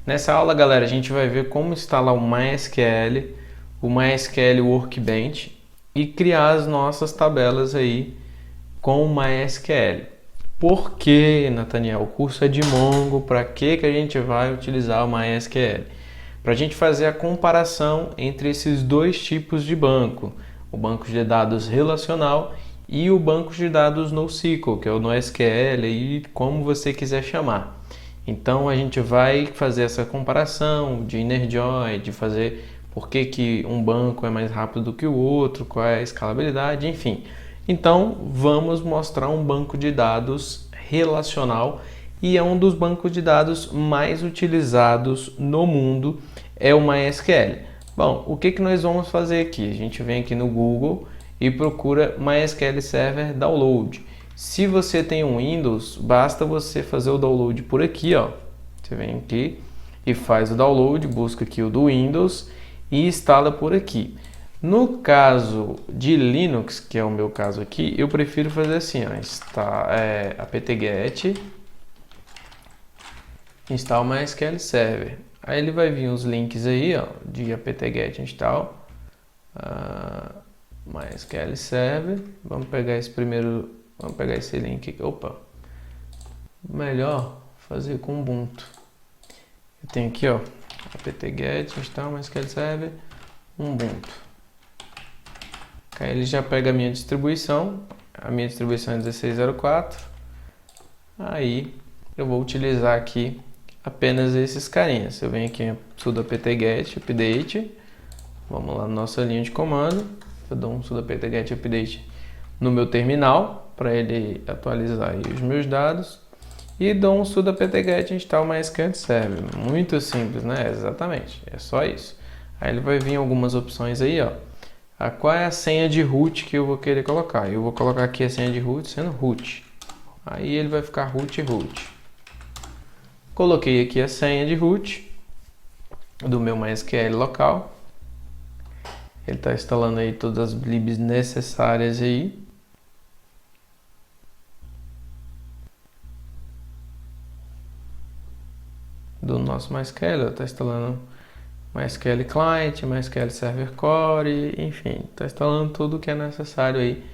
Nessa aula, galera, a gente vai ver como instalar o MySQL Workbench e criar as nossas tabelas aí com o MySQL. Por que, Nathaniel? O curso é de Mongo, para que a gente vai utilizar o MySQL? Para a gente fazer a comparação entre esses dois tipos de banco, o banco de dados relacional e o banco de dados NoSQL, que é o NoSQL e como você quiser chamar. Então a gente vai fazer essa comparação de inner join, de fazer por que um banco é mais rápido do que o outro, qual é a escalabilidade, enfim. Então vamos mostrar um banco de dados relacional e é um dos bancos de dados mais utilizados no mundo, é o MySQL. Bom, o que nós vamos fazer aqui? A gente vem aqui no Google e procura MySQL Server Download. Se você tem um Windows, basta você fazer o download por aqui, ó. Você vem aqui e faz o download, busca aqui o do Windows e instala por aqui. No caso de Linux, que é o meu caso aqui, eu prefiro fazer assim, ó, apt-get install MySQL Server. Aí ele vai vir os links aí, ó, de apt-get install MySQL Server. Vamos pegar esse primeiro, vamos pegar esse link aqui. Opa, melhor fazer com Ubuntu. Eu tenho aqui, ó, apt-get install MySQL Server Ubuntu. Aí ele já pega a minha distribuição é 1604. Aí eu vou utilizar aqui apenas esses carinhas. Eu venho aqui em sudo apt-get update. Vamos lá na nossa linha de comando. Eu dou um sudo apt-get update no meu terminal para ele atualizar aí os meus dados. E dou um sudo apt-get install MySQL Server. Muito simples, né? Exatamente. É só isso. Aí ele vai vir algumas opções aí, ó. Qual é a senha de root que eu vou querer colocar? Eu vou colocar aqui a senha de root sendo root. Aí ele vai ficar root. Coloquei aqui a senha de root do meu MySQL local. Ele está instalando aí todas as libs necessárias aí. Do nosso MySQL, está instalando MySQL Client, MySQL Server Core, enfim, está instalando tudo que é necessário aí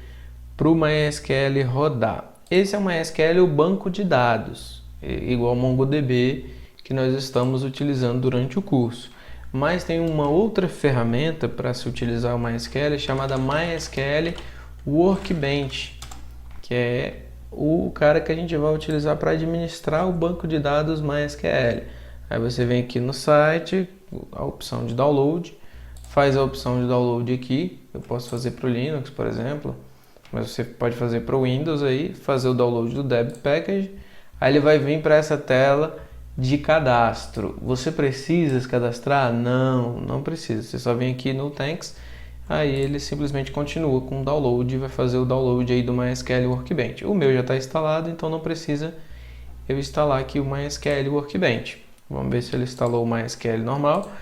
para o MySQL rodar. Esse é o MySQL, o banco de dados, igual ao MongoDB que nós estamos utilizando durante o curso. Mas tem uma outra ferramenta para se utilizar o MySQL chamada MySQL Workbench, que é o cara que a gente vai utilizar para administrar o banco de dados MySQL. Aí você vem aqui no site, a opção de download, faz a opção de download aqui. Eu posso fazer para o Linux, por exemplo, mas você pode fazer para o Windows aí, fazer o download do Deb Package. Aí ele vai vir para essa tela de cadastro. Você precisa se cadastrar? Não, não precisa. Você só vem aqui no Thanks, aí ele simplesmente continua com o download e vai fazer o download aí do MySQL Workbench. O meu já está instalado, então não precisa eu instalar aqui o MySQL Workbench. Vamos ver se ele instalou o MySQL normal.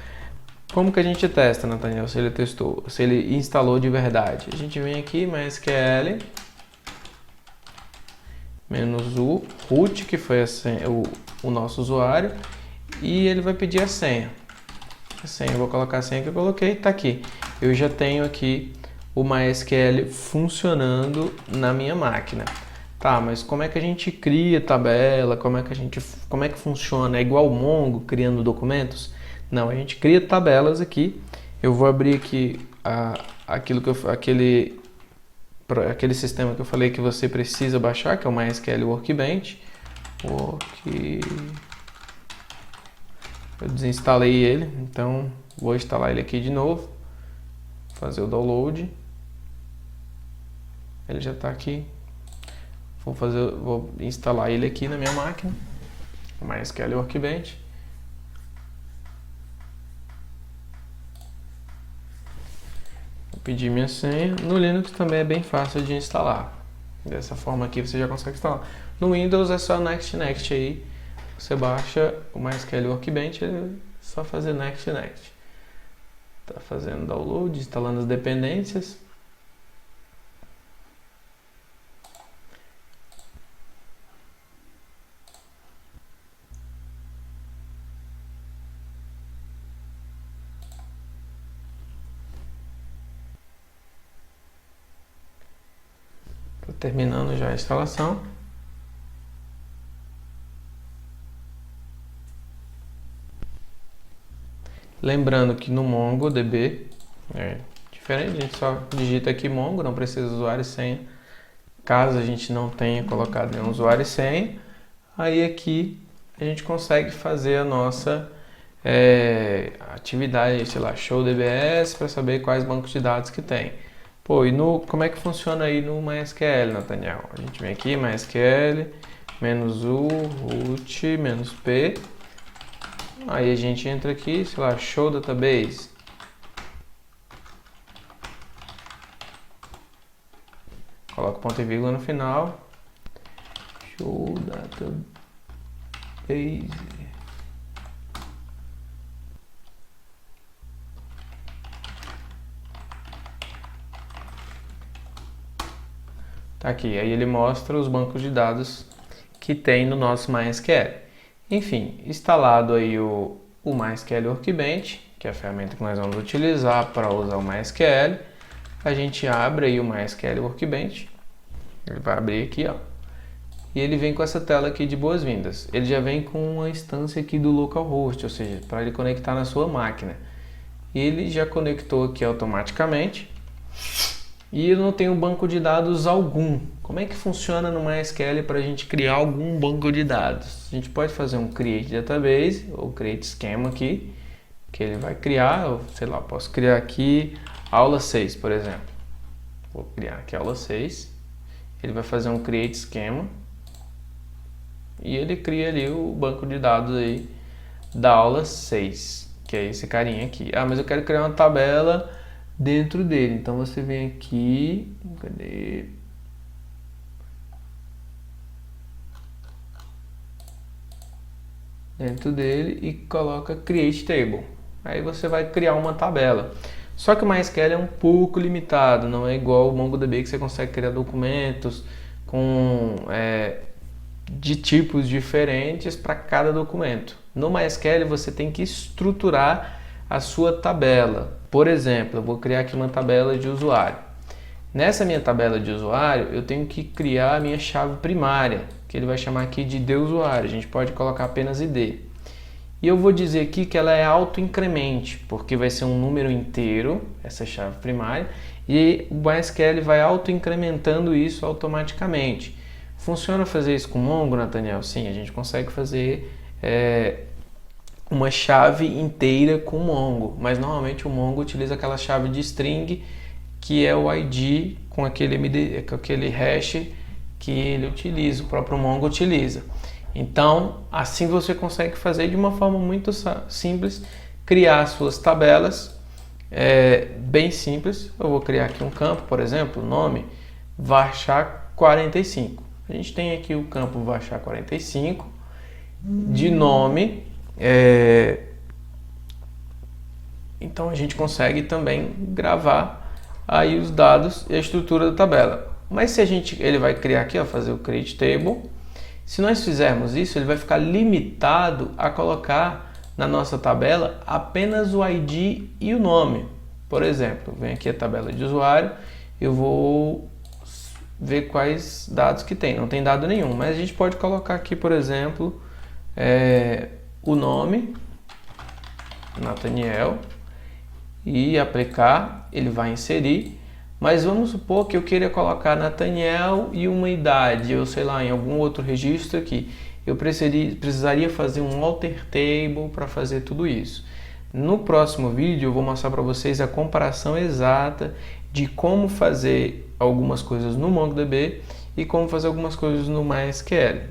Como que a gente testa, Nathaniel, se ele testou, se ele instalou de verdade? A gente vem aqui, MySQL, menos o root, que foi o nosso usuário, e ele vai pedir a senha. A senha, eu vou colocar a senha que eu coloquei, tá aqui. Eu já tenho aqui o MySQL funcionando na minha máquina. Tá, mas como é que a gente cria tabela? Como é que funciona? É igual o Mongo, criando documentos? Não, a gente cria tabelas aqui. Eu vou abrir aqui aquele sistema que eu falei que você precisa baixar, que é o MySQL Workbench. Eu desinstalei ele, então vou instalar ele aqui de novo. Fazer o download. Ele já está aqui. Vou instalar ele aqui na minha máquina, o MySQL Workbench. Vou pedir minha senha. No Linux também é bem fácil de instalar. Dessa forma aqui você já consegue instalar. No Windows é só Next aí. Você baixa o MySQL Workbench, é só fazer Next. Está fazendo download, instalando as dependências. terminando já a instalação. Lembrando que no MongoDB é diferente, a gente só digita aqui Mongo, não precisa de usuário e senha. Caso a gente não tenha colocado nenhum usuário e senha, aí aqui a gente consegue fazer a nossa atividade, sei lá, show DBS para saber quais bancos de dados que tem. Pô, e como é que funciona aí no MySQL, Nathaniel? A gente vem aqui, MySQL, "-u", root, "-p", aí a gente entra aqui, sei lá, show database. Coloca ponto e vírgula no final. Show database. Tá aqui, aí ele mostra os bancos de dados que tem no nosso MySQL. Enfim, instalado aí o MySQL Workbench, que é a ferramenta que nós vamos utilizar para usar o MySQL, a gente abre aí o MySQL Workbench, ele vai abrir aqui, ó, e ele vem com essa tela aqui de boas-vindas. Ele já vem com uma instância aqui do localhost, ou seja, para ele conectar na sua máquina. Ele já conectou aqui automaticamente. E eu não tenho banco de dados algum. Como é que funciona no MySQL para a gente criar algum banco de dados? A gente pode fazer um create database ou create schema aqui, que ele vai criar, ou, sei lá, posso criar aqui aula 6, por exemplo. Vou criar aqui aula 6. Ele vai fazer um create schema e ele cria ali o banco de dados aí da aula 6, que é esse carinha aqui. Ah, mas eu quero criar uma tabela dentro dele, então você vem aqui, cadê? Dentro dele e coloca create table. Aí você vai criar uma tabela. Só que o MySQL é um pouco limitado, não é igual o MongoDB que você consegue criar documentos com de tipos diferentes para cada documento. No MySQL você tem que estruturar a sua tabela. Por exemplo, eu vou criar aqui uma tabela de usuário. Nessa minha tabela de usuário, eu tenho que criar a minha chave primária, que ele vai chamar aqui de IDusuário. A gente pode colocar apenas ID. E eu vou dizer aqui que ela é autoincremente, porque vai ser um número inteiro, essa chave primária, e o MySQL vai autoincrementando isso automaticamente. Funciona fazer isso com o Mongo, Nathaniel? Sim, a gente consegue fazer uma chave inteira com o Mongo, mas normalmente o Mongo utiliza aquela chave de string que é o ID com aquele hash que ele utiliza, o próprio Mongo utiliza. Então, assim você consegue fazer de uma forma muito simples, criar suas tabelas, bem simples. Eu vou criar aqui um campo, por exemplo, nome varchar45. A gente tem aqui o campo varchar45 de nome. Então a gente consegue também gravar aí os dados e a estrutura da tabela. Mas se ele vai criar aqui, ó, fazer o create table. Se nós fizermos isso, ele vai ficar limitado a colocar na nossa tabela apenas o ID e o nome. Por exemplo, vem aqui a tabela de usuário, eu vou ver quais dados que tem. Não tem dado nenhum, mas a gente pode colocar aqui, por exemplo, o nome, Nathaniel, e aplicar, ele vai inserir, mas vamos supor que eu queira colocar Nathaniel e uma idade, ou sei lá, em algum outro registro aqui. Eu precisaria fazer um alter table para fazer tudo isso. No próximo vídeo eu vou mostrar para vocês a comparação exata de como fazer algumas coisas no MongoDB e como fazer algumas coisas no MySQL.